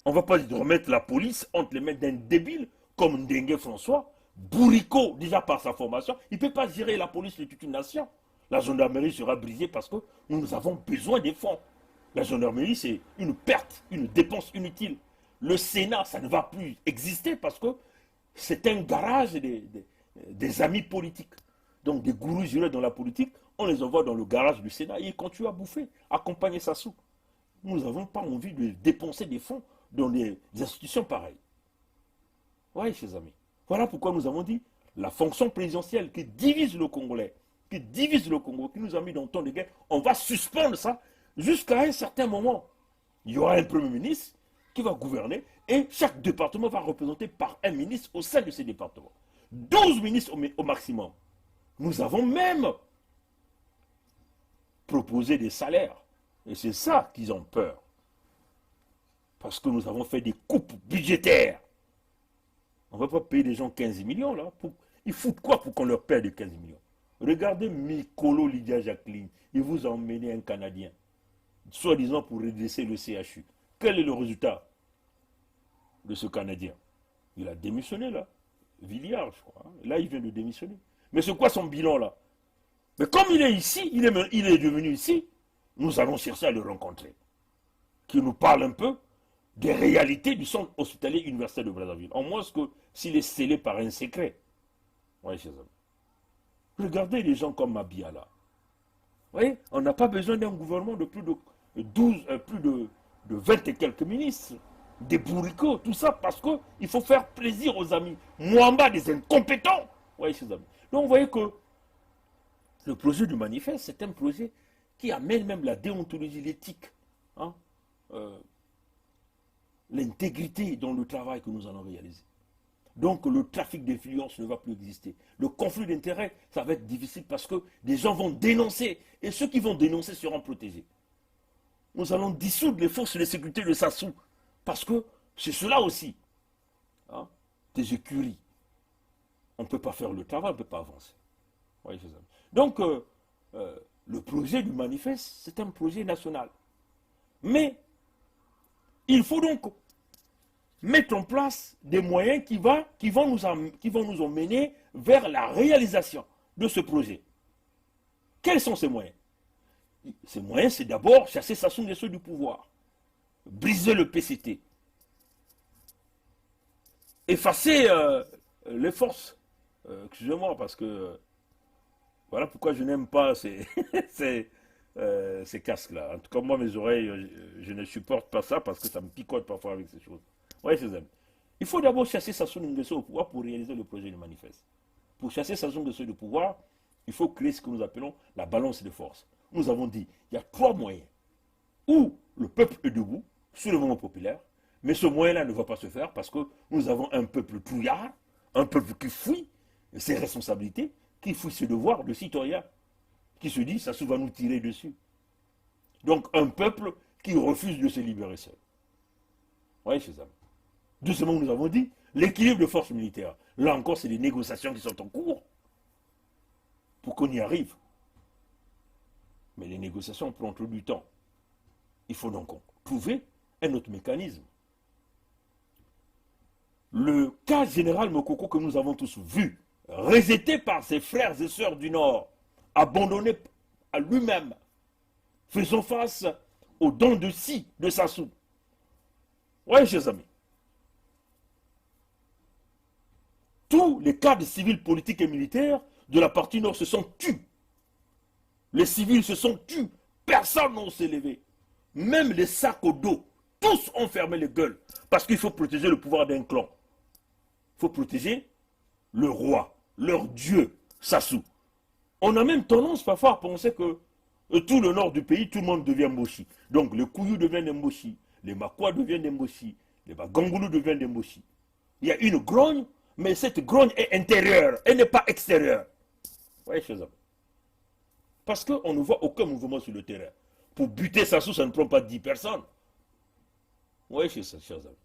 On ne va pas remettre la police entre les mains d'un débile comme Ndengue François, bourricot déjà par sa formation. Il ne peut pas gérer la police de toute une nation. La gendarmerie sera brisée parce que nous avons besoin des fonds. La gendarmerie, c'est une perte, une dépense inutile. Le Sénat, ça ne va plus exister parce que c'est un garage des amis politiques. Donc des gourous jurés dans la politique, on les envoie dans le garage du Sénat et ils continuent à bouffer, à accompagner Sassou. Nous n'avons pas envie de dépenser des fonds dans des institutions pareilles. Oui, chers amis. Voilà pourquoi nous avons dit la fonction présidentielle qui divise le Congolais, qui nous a mis dans le temps de guerre, on va suspendre ça jusqu'à un certain moment. Il y aura un premier ministre qui va gouverner et chaque département va représenter par un ministre au sein de ces départements. 12 ministres au maximum. Nous avons même proposé des salaires. Et c'est ça qu'ils ont peur. Parce que nous avons fait des coupes budgétaires. On ne va pas payer des gens 15 millions là. Ils foutent quoi pour qu'on leur paie des 15 millions? Regardez Mikolo Lydia Jacqueline. Il vous a emmené un Canadien. Soi-disant pour redresser le CHU. Quel est le résultat de ce Canadien? Il a démissionné là. Villiard, je crois. Là, il vient de démissionner. Mais c'est quoi son bilan là? Mais comme il est ici, il est devenu ici, nous allons chercher à le rencontrer. Qui nous parle un peu des réalités du centre hospitalier universitaire de Brazzaville. En moins que s'il est scellé par un secret. Oui, chers amis. Regardez les gens comme Mabia là. Vous voyez, on n'a pas besoin d'un gouvernement de plus de 20 et quelques ministres. Des bourricots, tout ça parce qu'il faut faire plaisir aux amis. Mwamba, des incompétents. Oui, chers amis. Donc vous voyez que le projet du manifeste, c'est un projet qui amène même la déontologie, l'éthique, hein, l'intégrité dans le travail que nous allons réaliser. Donc le trafic d'influence ne va plus exister. Le conflit d'intérêts, ça va être difficile parce que des gens vont dénoncer et ceux qui vont dénoncer seront protégés. Nous allons dissoudre les forces de sécurité de Sassou parce que c'est cela aussi. Hein, des écuries. On ne peut pas faire le travail, on ne peut pas avancer. Oui, c'est ça. Donc, le projet du manifeste, c'est un projet national. Mais, il faut donc mettre en place des moyens qui vont nous emmener vers la réalisation de ce projet. Quels sont ces moyens? Ces moyens, c'est d'abord chasser Sassou Nguesso du pouvoir, briser le PCT, effacer les forces. Excusez-moi, parce que voilà pourquoi je n'aime pas ces, ces casques-là. En tout cas, moi, mes oreilles, je ne supporte pas ça parce que ça me picote parfois avec ces choses. Oui, ses amis. Il faut d'abord chasser Sassou Nguesso au pouvoir pour réaliser le projet du manifeste. Pour chasser Sassou Nguesso du pouvoir, il faut créer ce que nous appelons la balance de force. Nous avons dit, il y a 3 moyens. Où le peuple est debout, sur le mouvement populaire, mais ce moyen-là ne va pas se faire parce que nous avons un peuple trouillard, un peuple qui fuit ses responsabilités, qui fuit ses devoirs de citoyen, qui se dit, Sassou va nous tirer dessus. Donc un peuple qui refuse de se libérer seul. Oui, chers amis. Deuxièmement, nous avons dit, l'équilibre de forces militaires. Là encore, c'est des négociations qui sont en cours pour qu'on y arrive. Mais les négociations prennent trop du temps. Il faut donc trouver un autre mécanisme. Le cas général Mokoko que nous avons tous vu, rejeté par ses frères et sœurs du Nord, abandonné à lui-même, faisant face aux dons de scie de Sassou. Oui, chers amis. Tous les cadres civils, politiques et militaires de la partie Nord se sont tus. Les civils se sont tus. Personne n'a s'est levé. Même les sacs au dos, tous ont fermé les gueules. Parce qu'il faut protéger le pouvoir d'un clan. Il faut protéger le roi, leur dieu, Sassou. On a même tendance parfois à penser que tout le nord du pays, tout le monde devient Mboshi. Donc les Kouyou deviennent des Mboshi, les Makwa deviennent des Mboshi, les Bagangoulou deviennent des Mboshi. Il y a une grogne, mais cette grogne est intérieure, elle n'est pas extérieure. Vous voyez, chers amis. Parce qu'on ne voit aucun mouvement sur le terrain. Pour buter Sassou, ça ne prend pas 10 personnes. Vous voyez, chers amis.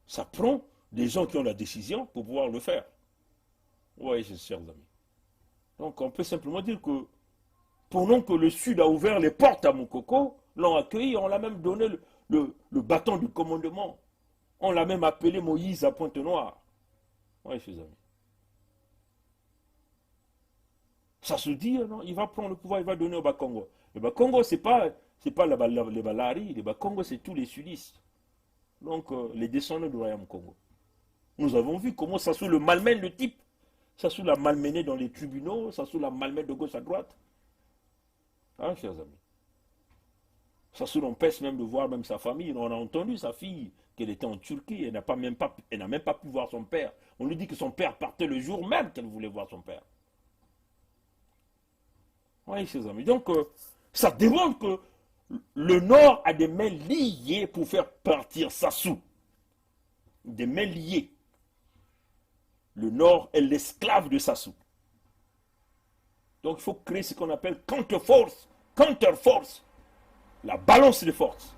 Ça prend des gens qui ont la décision pour pouvoir le faire. Vous voyez, chers amis. Donc on peut simplement dire que pendant que le Sud a ouvert les portes à Mokoko, l'ont accueilli, on l'a même donné le bâton du commandement. On l'a même appelé Moïse à Pointe-Noire. Oui, chers amis. Ça se dit, non, il va prendre le pouvoir, il va donner au Bakongo. Le Bakongo, ce n'est pas les Balari, les Bakongo, c'est tous les sudistes. Donc, les descendants du royaume Congo. Nous avons vu comment Sassou le malmène le type. Sassou l'a malmené dans les tribunaux, Sassou l'a malmené de gauche à droite. Hein, chers amis. Sassou l'empêche même de voir même sa famille. On a entendu sa fille qu'elle était en Turquie, elle n'a même pas pu voir son père. On lui dit que son père partait le jour même qu'elle voulait voir son père. Oui, chers amis. Donc, ça démontre que le Nord a des mains liées pour faire partir Sassou. Des mains liées. Le Nord est l'esclave de Sassou. Donc, il faut créer ce qu'on appelle contre-force, counter-force. La balance des forces.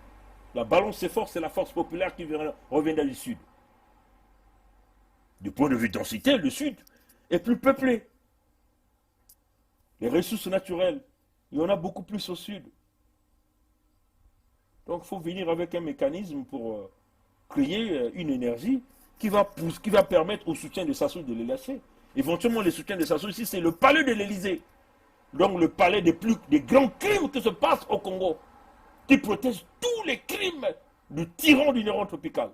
La balance des forces, c'est la force populaire qui revient du Sud. Du point de vue densité, le Sud est plus peuplé. Les ressources naturelles, il y en a beaucoup plus au Sud. Donc, il faut venir avec un mécanisme pour créer une énergie qui va permettre au soutien de Sassou de les lâcher. Éventuellement, le soutien de Sassou ici, c'est le palais de l'Élysée. Donc, le palais des grands crimes qui se passent au Congo, qui protège tous les crimes du tyran du Néron tropical.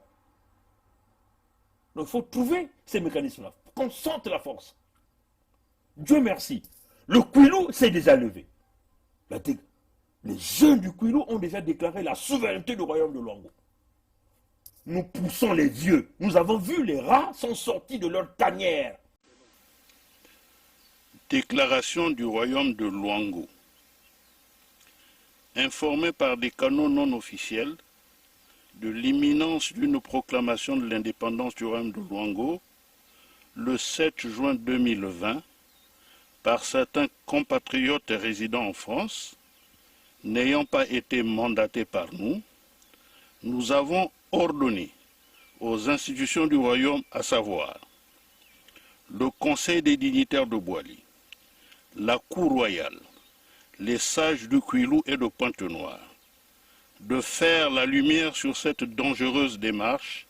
Donc, il faut trouver ces mécanismes-là, qu'on sente la force. Dieu merci. Le Kwilu s'est déjà levé. Les jeunes du Kwilu ont déjà déclaré la souveraineté du royaume de Luango. Nous poussons les vieux. Nous avons vu les rats sont sortis de leur tanière. Déclaration du royaume de Luango. Informé par des canaux non officiels de l'imminence d'une proclamation de l'indépendance du royaume de Luango le 7 juin 2020 par certains compatriotes résidant en France, n'ayant pas été mandatés par nous, nous avons ordonné aux institutions du royaume, à savoir le Conseil des dignitaires de Boali, la Cour royale, les sages du Kwilu et de Pointe-Noire, de faire la lumière sur cette dangereuse démarche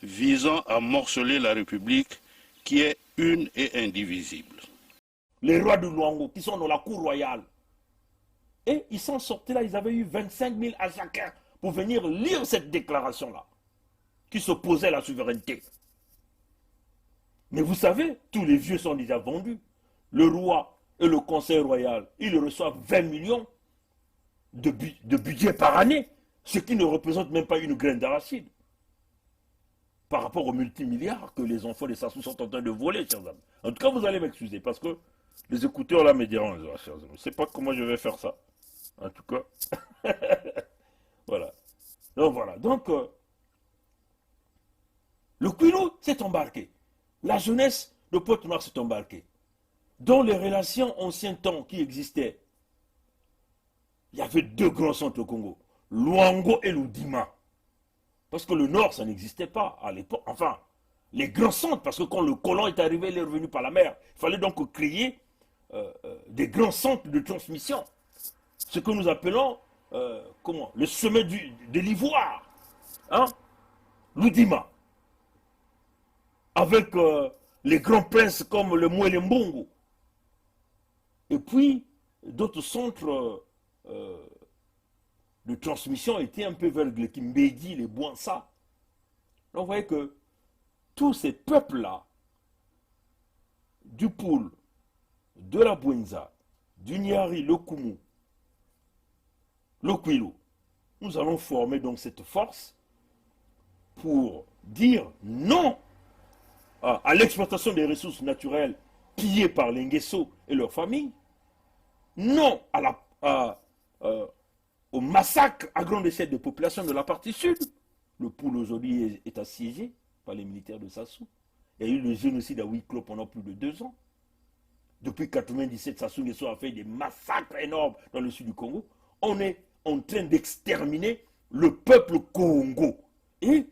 visant à morceler la République qui est une et indivisible. Les rois de Luango qui sont dans la Cour royale, Et ils s'en sortaient là, ils avaient eu 25 000 à chacun pour venir lire cette déclaration-là, qui s'opposait à la souveraineté. Mais vous savez, tous les vieux sont déjà vendus. Le roi et le conseil royal, ils reçoivent 20 millions de budget par année, ce qui ne représente même pas une graine d'arachide. Par rapport aux multimilliards que les enfants des Sassou sont en train de voler, chers amis. En tout cas, vous allez m'excuser, parce que les écouteurs là me dérangent, chers amis. Je ne sais pas comment je vais faire ça. En tout cas, voilà. Donc voilà. Donc, le Kwilu s'est embarqué. La jeunesse de Pointe-Noire s'est embarquée. Dans les relations anciens temps qui existaient, il y avait deux grands centres au Congo, Luango et Ludima. Parce que le Nord, ça n'existait pas à l'époque. Enfin, les grands centres, parce que quand le colon est arrivé, il est revenu par la mer. Il fallait donc créer des grands centres de transmission. Ce que nous appelons, le sommet de l'ivoire. Hein? Ludima. Avec les grands princes comme le Mwele Mbongo. Et puis, d'autres centres de transmission étaient un peu vers le Kimbedi, les Bouansa. Donc, vous voyez que tous ces peuples-là, du Poul, de la Bouenza, du Niari, le Koumou, le Kwilu, nous allons former donc cette force pour dire non à l'exploitation des ressources naturelles pillées par les Nguesso et leurs familles, non au massacre à grande échelle des populations de la partie sud. Le Poul aujourd'hui est assiégé par les militaires de Sassou. Il y a eu le génocide à Huis-Clos pendant plus de 2 ans. Depuis 1997, Sassou Nguesso a fait des massacres énormes dans le sud du Congo. On est en train d'exterminer le peuple Congo. Et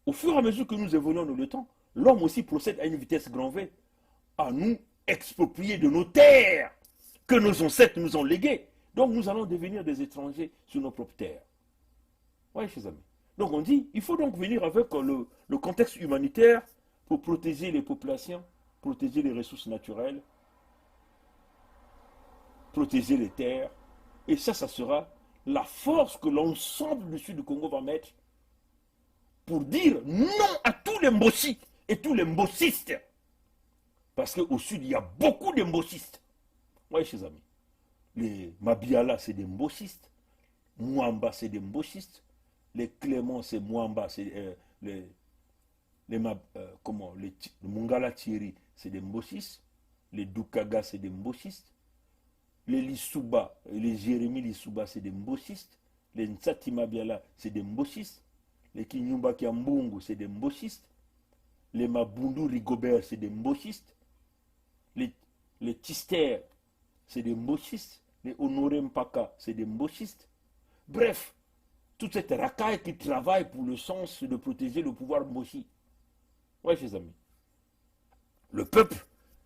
au fur et à mesure que nous évoluons dans le temps, l'homme aussi procède à une vitesse grand V, à nous exproprier de nos terres que nos ancêtres nous ont léguées. Donc nous allons devenir des étrangers sur nos propres terres. Oui, chers amis. Donc on dit, il faut donc venir avec le contexte humanitaire pour protéger les populations, protéger les ressources naturelles, protéger les terres. Et ça sera la force que l'ensemble du sud du Congo va mettre pour dire non à tous les mbossis et tous les mbossistes. Parce qu'au sud, il y a beaucoup de mbossistes. Oui, chers amis. Les Mabiala, c'est des mbossistes. Mwamba, c'est des mbossistes. Les Clément, c'est Mwamba, c'est les Mungala Thierry, c'est des mbossistes. Les Dukaga, c'est des mbossistes. Les Lissouba, les Jérémy Lissouba, c'est des mbossistes. Les Nsati Mabiala, c'est des mbossistes. Les Kinyumba Kiambungu, c'est des mbossistes. Les Mabundu Rigobert, c'est des mbossistes. Les Tister, c'est des mbossistes. Les Honoré Mpaka, c'est des mbossistes. Bref, toute cette racaille qui travaille pour le sens de protéger le pouvoir mbossi. Oui, chers amis. Le peuple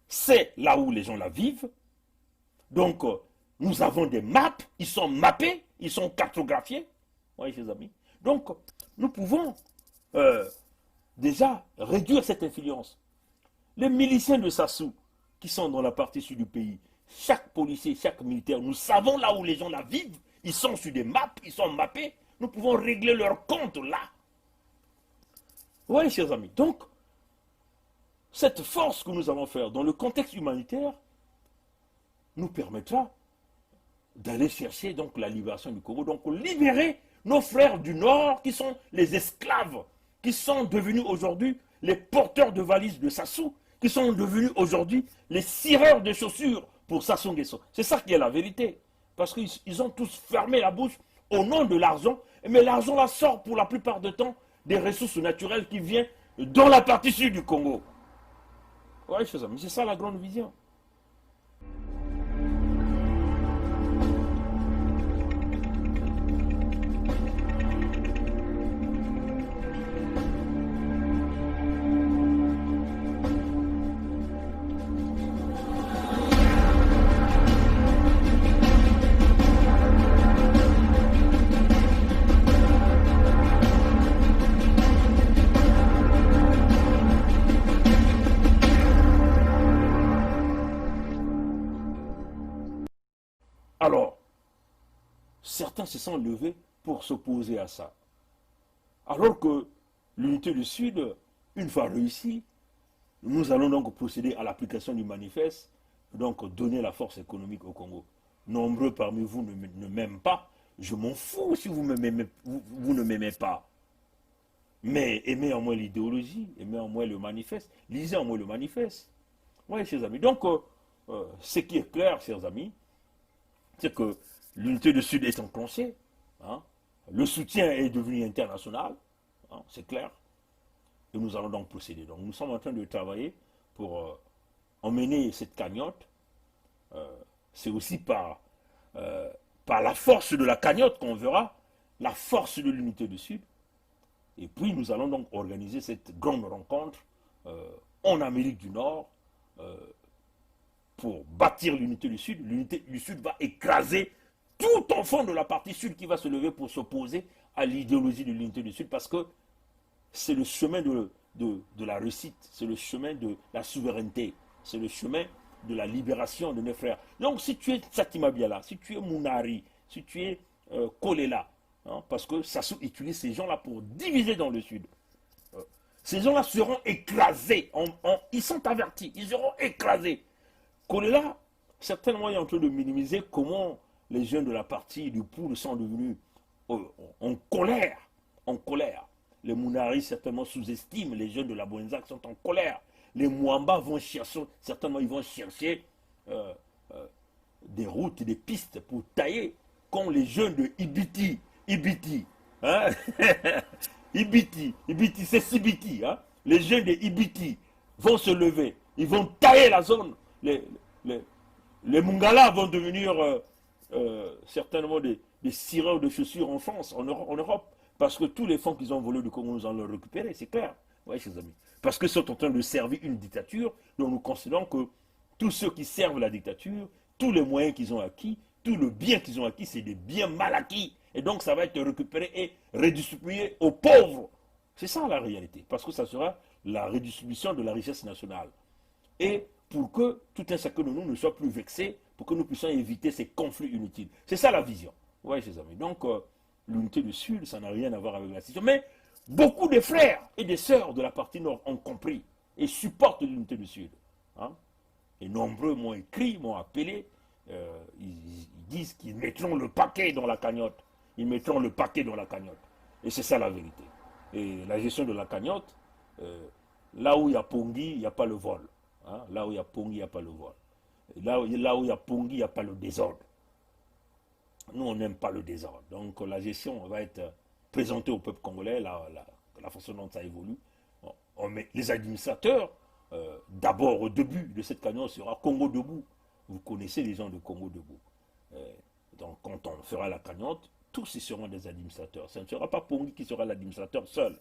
sait là où les gens la vivent. Donc, nous avons des maps, ils sont mappés, ils sont cartographiés. Oui, chers amis. Donc, nous pouvons déjà réduire cette influence. Les miliciens de Sassou, qui sont dans la partie sud du pays, chaque policier, chaque militaire, nous savons là où les gens la vivent, ils sont sur des maps, ils sont mappés, nous pouvons régler leur compte là. Oui, chers amis. Donc, cette force que nous allons faire dans le contexte humanitaire nous permettra d'aller chercher donc la libération du Congo, donc libérer nos frères du Nord qui sont les esclaves, qui sont devenus aujourd'hui les porteurs de valises de Sassou, qui sont devenus aujourd'hui les cireurs de chaussures pour Sassou Nguesso. C'est ça qui est la vérité. Parce qu'ils ont tous fermé la bouche au nom de l'argent, mais l'argent là sort pour la plupart du temps des ressources naturelles qui viennent dans la partie sud du Congo. Oui, c'est ça la grande vision. certains se sont levés pour s'opposer à ça. Alors que l'unité du Sud, une fois réussie, nous allons donc procéder à l'application du manifeste, donc donner la force économique au Congo. Nombreux parmi vous ne m'aiment pas. Je m'en fous si vous ne m'aimez pas. Mais aimez en moi l'idéologie, aimez en moi le manifeste, lisez en moi le manifeste. Oui, chers amis. Donc, ce qui est clair, chers amis, c'est que l'unité du Sud est enclenchée. Hein. Le soutien est devenu international. Hein, c'est clair. Et nous allons donc procéder. Donc, nous sommes en train de travailler pour emmener cette cagnotte. C'est aussi par la force de la cagnotte qu'on verra la force de l'unité du Sud. Et puis, nous allons donc organiser cette grande rencontre en Amérique du Nord pour bâtir l'unité du Sud. L'unité du Sud va écraser tout enfant de la partie Sud qui va se lever pour s'opposer à l'idéologie de l'unité du Sud, parce que c'est le chemin de la réussite, c'est le chemin de la souveraineté, c'est le chemin de la libération de nos frères. Donc si tu es Satima Biala, si tu es Mounari, si tu es Kolela, hein, parce que Sassou utilise ces gens-là pour diviser dans le Sud. Ces gens-là seront écrasés, ils sont avertis, ils seront écrasés. Kolela, certainement, est en train de minimiser comment les jeunes de la partie du Poul sont devenus en colère, en colère. Les Mounari certainement sous-estiment les jeunes de la Boenza qui sont en colère. Les Mwamba vont chercher, certainement ils vont chercher des routes et des pistes pour tailler, comme les jeunes de Ibiti. Ibiti, hein? Ibiti, c'est Sibiti. Hein? Les jeunes de Ibiti vont se lever, ils vont tailler la zone. Les Mungala vont devenir certainement des cireurs de chaussures en France, en Europe. Parce que tous les fonds qu'ils ont volés du Congo, nous allons les récupérer, c'est clair. Oui, chers amis. Parce qu'ils sont en train de servir une dictature, dont nous considérons que tous ceux qui servent la dictature, tous les moyens qu'ils ont acquis, tout le bien qu'ils ont acquis, c'est des biens mal acquis. Et donc ça va être récupéré et redistribué aux pauvres. C'est ça la réalité. Parce que ça sera la redistribution de la richesse nationale. Et pour que tout un chacun de nous ne soit plus vexé, pour que nous puissions éviter ces conflits inutiles. C'est ça la vision. Oui, chers amis. Donc, l'unité du Sud, ça n'a rien à voir avec la situation. Mais beaucoup de frères et de sœurs de la partie Nord ont compris et supportent l'unité du Sud. Hein? Et nombreux m'ont écrit, m'ont appelé. Ils disent qu'ils mettront le paquet dans la cagnotte. Ils mettront le paquet dans la cagnotte. Et c'est ça la vérité. Et la gestion de la cagnotte, là où il y a Pongi, il n'y a pas le vol. Hein? Là où il y a Pongi, il n'y a pas le vol. Et là où il y a Pongi, il n'y a pas le désordre. Nous, on n'aime pas le désordre. Donc, la gestion va être présentée au peuple congolais, la façon dont ça évolue. Les administrateurs, d'abord, au début de cette cagnotte, sera Congo Debout. Vous connaissez les gens de Congo Debout. Donc, quand on fera la cagnotte, tous ils seront des administrateurs. Ce ne sera pas Pongi qui sera l'administrateur seul.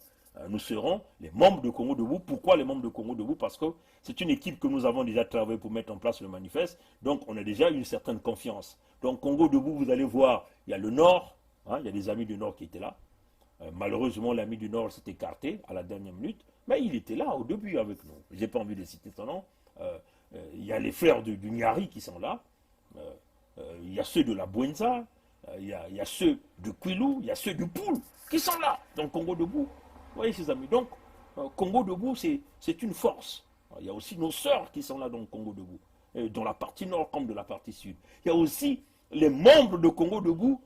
Nous serons les membres de Congo Debout. Pourquoi les membres de Congo Debout? Parce que c'est une équipe que nous avons déjà travaillé pour mettre en place le manifeste. Donc, on a déjà une certaine confiance. Donc, Congo Debout, vous allez voir, il y a le Nord. Hein, il y a des amis du Nord qui étaient là. Malheureusement, l'ami du Nord s'est écarté à la dernière minute. Mais il était là au début avec nous. Je n'ai pas envie de citer son nom. Il y a les frères du Niari qui sont là. Il y a ceux de la Boenza. Il y a ceux de Kwilu. Il y a ceux du Poul qui sont là. Donc, Congo Debout. Vous voyez, ses amis. Donc, Congo Debout, c'est une force. Il y a aussi nos sœurs qui sont là dans Congo Debout, dans la partie nord comme de la partie sud. Il y a aussi les membres de Congo Debout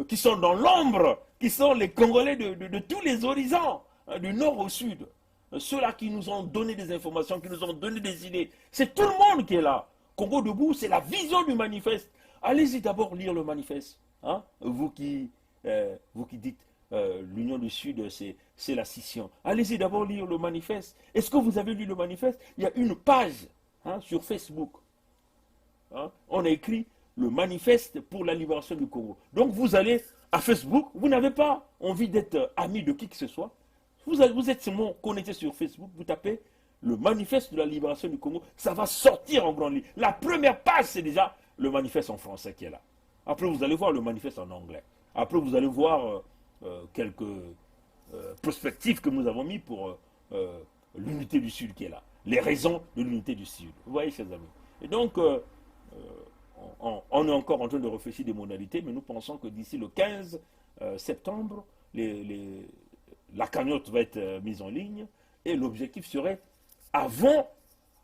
qui sont dans l'ombre, qui sont les Congolais de tous les horizons, du nord au sud. Ceux-là qui nous ont donné des informations, qui nous ont donné des idées. C'est tout le monde qui est là. Congo Debout, c'est la vision du manifeste. Allez-y d'abord lire le manifeste. Hein? Vous qui dites l'Union du Sud, c'est la scission. Allez-y d'abord lire le manifeste. Est-ce que vous avez lu le manifeste? Il y a une page sur Facebook. Hein? On a écrit le manifeste pour la libération du Congo. Donc vous allez à Facebook, vous n'avez pas envie d'être ami de qui que ce soit. Vous êtes seulement connecté sur Facebook, vous tapez le manifeste de la libération du Congo, ça va sortir en grande ligne. La première page, c'est déjà le manifeste en français qui est là. Après, vous allez voir le manifeste en anglais. Après, vous allez voir quelques perspectives que nous avons mis pour l'unité du Sud qui est là. Les raisons de l'unité du Sud. Vous voyez, chers amis. Et donc, on est encore en train de réfléchir des modalités, mais nous pensons que d'ici le 15 septembre, la cagnotte va être mise en ligne et l'objectif serait avant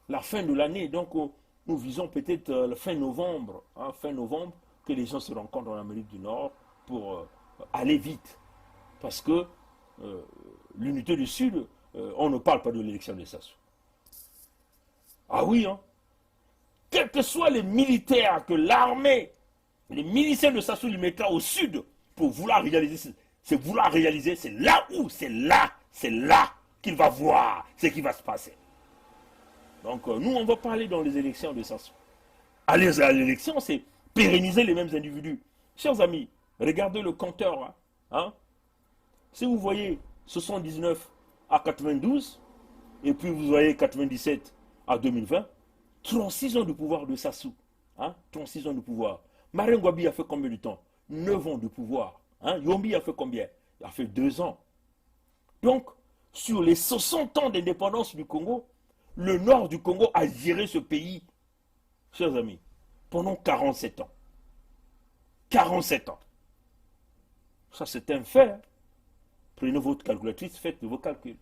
la fin de l'année. Donc, nous visons peut-être le fin novembre, que les gens se rencontrent en Amérique du Nord pour aller vite. Parce que l'unité du Sud, on ne parle pas de l'élection de Sassou. Ah oui, hein. Quels que soient les militaires que l'armée, les miliciens de Sassou lui mettra au Sud pour vouloir réaliser, c'est là qu'il va voir ce qui va se passer. Donc nous, on va parler dans les élections de Sassou. Aller à l'élection, c'est pérenniser les mêmes individus. Chers amis, regardez le compteur. Hein. Si vous voyez 79 à 92, et puis vous voyez 97 à 2020, 36 ans de pouvoir de Sassou. 36 ans de pouvoir. Marien Ngouabi a fait combien de temps? 9 ans de pouvoir. Yombi a fait combien? Il a fait 2 ans. Donc, sur les 60 ans d'indépendance du Congo, le nord du Congo a géré ce pays, chers amis, pendant 47 ans. 47 ans. Ça, c'est un fait. Prenez votre calculatrice, faites vos calculs.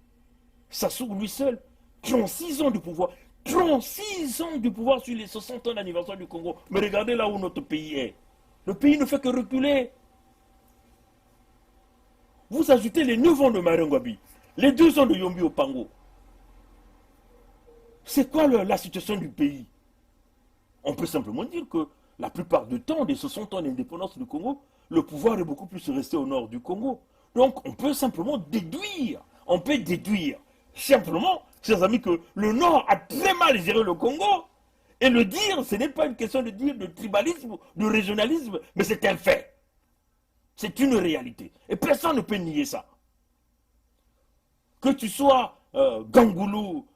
Sassou, lui seul, 36 ans de pouvoir. 36 ans de pouvoir sur les 60 ans d'anniversaire du Congo. Mais regardez là où notre pays est. Le pays ne fait que reculer. Vous ajoutez les 9 ans de Marien Ngouabi, les 2 ans de Yombi Opango. C'est quoi la situation du pays? On peut simplement dire que la plupart du temps, des 60 ans d'indépendance du Congo, le pouvoir est beaucoup plus resté au nord du Congo. Donc on peut simplement déduire, simplement, chers amis, que le Nord a très mal géré le Congo. Et le dire, ce n'est pas une question de dire de tribalisme, de régionalisme, mais c'est un fait. C'est une réalité. Et personne ne peut nier ça. Que tu sois Gangoulou,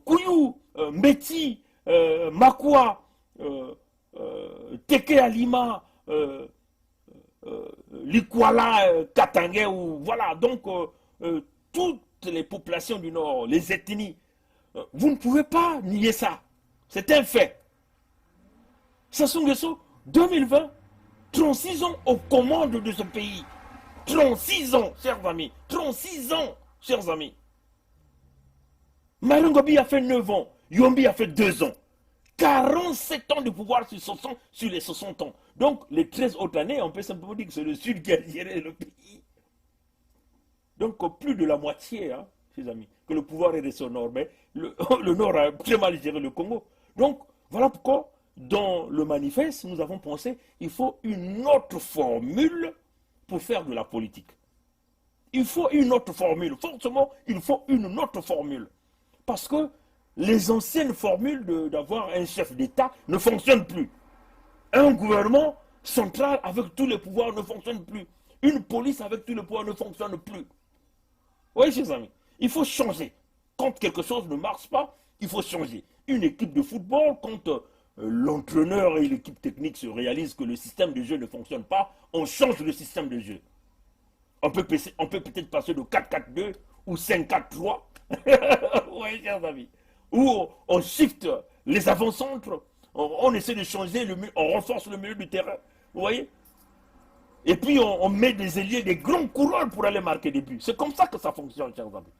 Kouyou, Meti, Makwa, Teke Alima, Likwala, Katangé, voilà, donc toutes les populations du Nord, les ethnies, vous ne pouvez pas nier ça. C'est un fait. Sassou Nguesso, 2020, 36 ans aux commandes de ce pays. 36 ans, chers amis. 36 ans, chers amis. Marien Ngouabi a fait 9 ans. Yombi a fait 2 ans. 47 ans de pouvoir sur les 60 ans. Donc, les 13 autres années, on peut simplement dire que c'est le Sud qui a géré le pays. Donc, plus de la moitié, chers amis, que le pouvoir est resté au Nord. Mais le Nord a très mal géré le Congo. Donc, voilà pourquoi, dans le manifeste, nous avons pensé qu'il faut une autre formule pour faire de la politique. Il faut une autre formule. Forcément, il faut une autre formule. Parce que les anciennes formules d'avoir un chef d'État ne fonctionnent plus. Un gouvernement central avec tous les pouvoirs ne fonctionne plus. Une police avec tous les pouvoirs ne fonctionne plus. Oui, chers amis, il faut changer. Quand quelque chose ne marche pas, il faut changer. Une équipe de football, quand l'entraîneur et l'équipe technique se réalisent que le système de jeu ne fonctionne pas, on change le système de jeu. On peut peut-être passer de 4-4-2 ou 5-4-3. Oui, chers amis. Ou on shift les avant-centres, on essaie de changer, on renforce le milieu du terrain. Vous voyez? Et puis on met des ailiers, des grands coureurs pour aller marquer des buts. C'est comme ça que ça fonctionne, chers amis.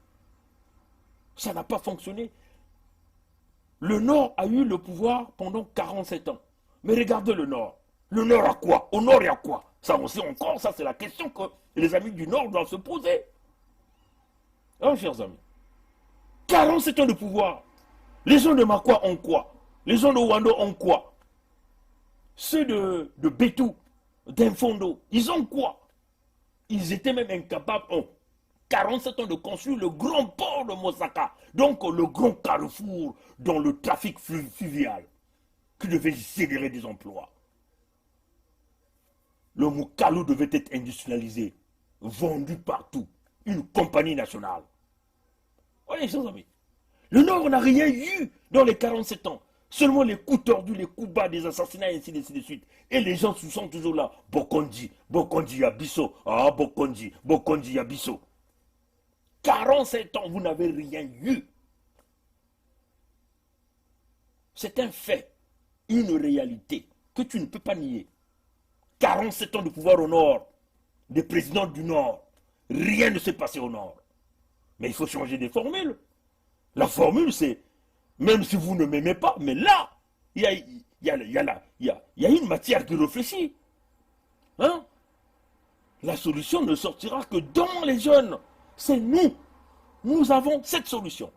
Ça n'a pas fonctionné. Le Nord a eu le pouvoir pendant 47 ans. Mais regardez le Nord. Le Nord a quoi? Au Nord, il y a quoi? Ça aussi encore, ça c'est la question que les amis du Nord doivent se poser. Hein, chers amis? 47 ans de pouvoir. Les gens de Makwa ont quoi? Les gens de Wando ont quoi? Ceux de Betou, d'Infondo, ils ont quoi? Ils étaient même incapables, 47 ans de construire le grand port de Mosaka, donc le grand carrefour dans le trafic fluvial, qui devait générer des emplois. Le Moukalou devait être industrialisé, vendu partout, une compagnie nationale. Voyez, chers amis, le Nord n'a rien eu dans les 47 ans. Seulement les coups tordus, les coups bas, des assassinats, et ainsi de suite. Et les gens se sont toujours là. Bokondi, Yabiso. Ah, Bokondi, Yabiso. 47 ans, vous n'avez rien eu. C'est un fait. une réalité que tu ne peux pas nier. 47 ans de pouvoir au Nord, des présidents du Nord, rien ne s'est passé au Nord. Mais il faut changer des formules. La formule, c'est, même si vous ne m'aimez pas, mais là, il y a une matière qui réfléchit. Hein? La solution ne sortira que dans les jeunes. C'est nous. Nous avons cette solution.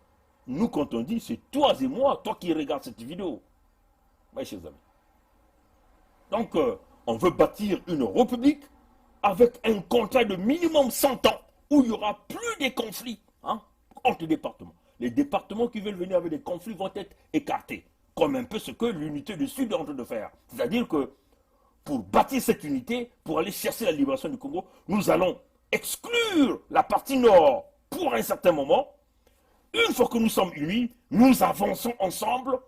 Nous, quand on dit, c'est toi et moi, toi qui regardes cette vidéo. Mes chers amis. Donc, on veut bâtir une république avec un contrat de minimum 100 ans où il n'y aura plus de conflits entre les départements. Les départements qui veulent venir avec des conflits vont être écartés, comme un peu ce que l'unité du Sud est en train de faire. C'est-à-dire que pour bâtir cette unité, pour aller chercher la libération du Congo, nous allons exclure la partie nord pour un certain moment. Une fois que nous sommes unis, nous avançons ensemble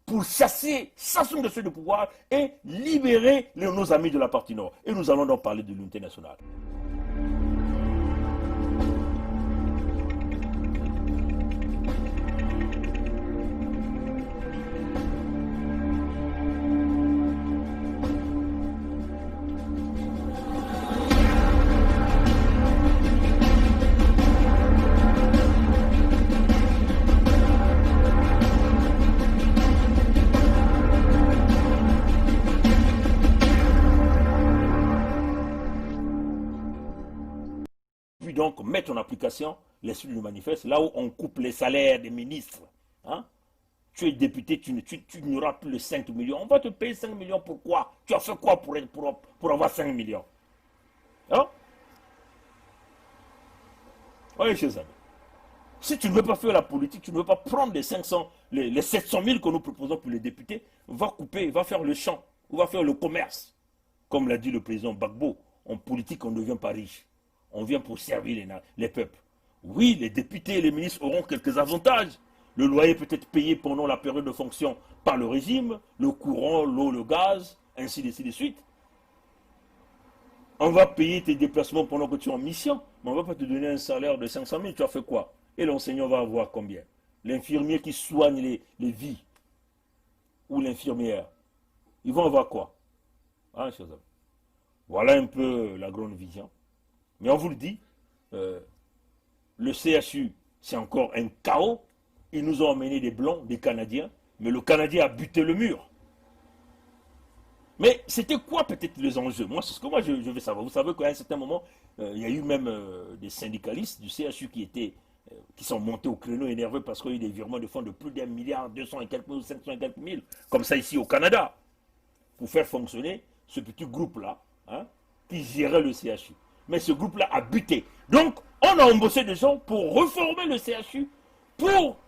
pour chasser Sassou Nguesso de pouvoir et libérer nos amis de la partie nord. Et nous allons donc parler de l'unité nationale. Donc mettre en application les suites du manifeste, là où on coupe les salaires des ministres. Hein? Tu es député, tu n'auras plus les 5 millions. On va te payer 5 millions, pourquoi? Tu as fait quoi pour avoir 5 millions? Hein? Oui, chers amis. Si tu ne veux pas faire la politique, tu ne veux pas prendre les 700 000 que nous proposons pour les députés, va couper, va faire le champ, ou va faire le commerce. Comme l'a dit le président Gbagbo, en politique, on ne devient pas riche. On vient pour servir les peuples. Oui, les députés et les ministres auront quelques avantages. Le loyer peut être payé pendant la période de fonction par le régime, le courant, l'eau, le gaz, ainsi de suite. On va payer tes déplacements pendant que tu es en mission, mais on ne va pas te donner un salaire de 500 000, tu as fait quoi? Et l'enseignant va avoir combien? L'infirmier qui soigne les vies, ou l'infirmière, ils vont avoir quoi? Hein, chers amis? Voilà un peu la grande vision. Mais on vous le dit, le CHU, c'est encore un chaos. Ils nous ont emmené des Blancs, des Canadiens, mais le Canadien a buté le mur. Mais c'était quoi peut-être les enjeux? Moi, c'est ce que je veux savoir. Vous savez qu'à un certain moment, il y a eu même des syndicalistes du CHU qui sont montés au créneau énervés parce qu'il y a eu des virements de fonds de plus d'1 milliard, 200 et quelques mille, 500 et quelques mille, comme ça ici au Canada, pour faire fonctionner ce petit groupe-là, hein, qui gérait le CHU. Mais ce groupe-là a buté. Donc, on a embauché des gens pour reformer le CHU, pour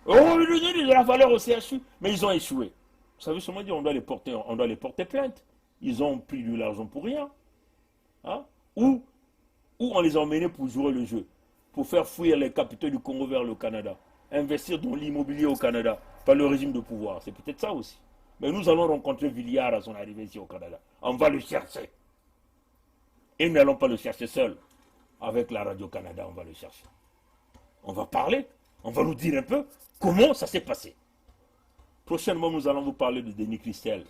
redonner de la valeur au CHU, mais ils ont échoué. Vous savez seulement dire, on doit les porter plainte. Ils ont pris de l'argent pour rien. Hein? Ou on les a emmenés pour jouer le jeu, pour faire fuir les capitaux du Congo vers le Canada, investir dans l'immobilier au Canada, par le régime de pouvoir. C'est peut-être ça aussi. Mais nous allons rencontrer Villiard à son arrivée ici au Canada. On va le chercher. Et nous n'allons pas le chercher seul. Avec la Radio-Canada, on va le chercher. On va parler, on va nous dire un peu comment ça s'est passé. Prochainement, nous allons vous parler de Denis Christel,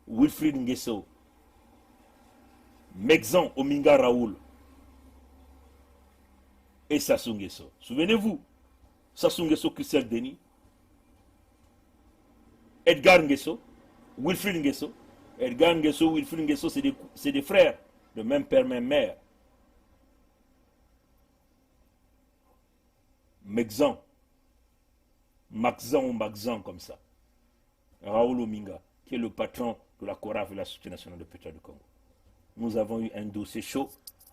Wilfried Nguesso, Mexan Ominga Raoul et Sassou Nguesso. Souvenez-vous, Sassou Nguesso, Christel Denis, Edgar Nguesso, Wilfried Nguesso. Edgar Nguesso, Wilfried Nguesso, c'est des frères, de même père, même mère. Mexan, Maxan ou Maxan comme ça. Raoul Ominga, qui est le patron de la CORAF et la Société nationale de pétrole du Congo. Nous avons eu un dossier chaud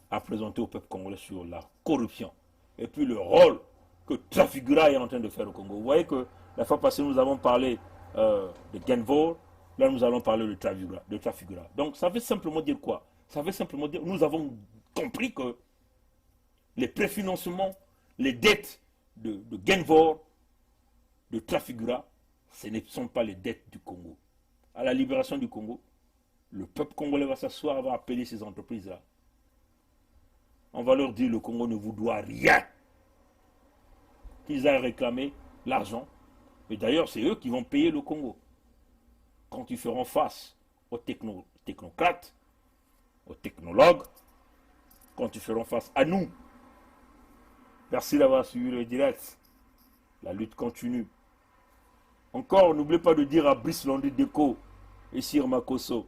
à présenter au peuple congolais sur la corruption. Et puis le rôle que Trafigura est en train de faire au Congo. Vous voyez que la fois passée, nous avons parlé de Genvor. Là, nous allons parler de Trafigura. Donc, ça veut simplement dire quoi? Ça veut simplement dire, nous avons compris que les préfinancements, les dettes de Genvor, de Trafigura, ce ne sont pas les dettes du Congo. À la libération du Congo, le peuple congolais va s'asseoir, va appeler ces entreprises-là. On va leur dire, le Congo ne vous doit rien. Qu'ils aient réclamé l'argent. Et d'ailleurs, c'est eux qui vont payer le Congo. Quand ils feront face aux technocrates, aux technologues, quand ils feront face à nous. Merci d'avoir suivi le direct. La lutte continue. Encore, n'oubliez pas de dire à Brice Londi Deco et Sir Makosso,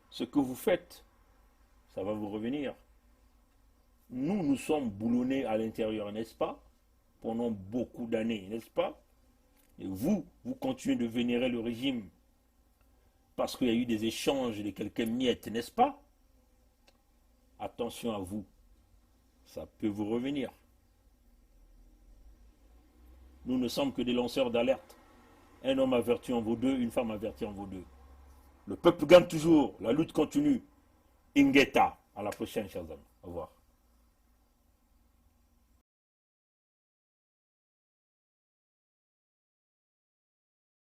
ce que vous faites, ça va vous revenir. Nous, nous sommes boulonnés à l'intérieur, n'est-ce pas? Pendant beaucoup d'années, n'est-ce pas? Et vous, vous continuez de vénérer le régime parce qu'il y a eu des échanges de quelques miettes, n'est-ce pas? Attention à vous, ça peut vous revenir. Nous ne sommes que des lanceurs d'alerte. Un homme averti en vaut deux, une femme avertie en vaut deux. Le peuple gagne toujours, la lutte continue. Ingeta, à la prochaine, chers amis. Au revoir.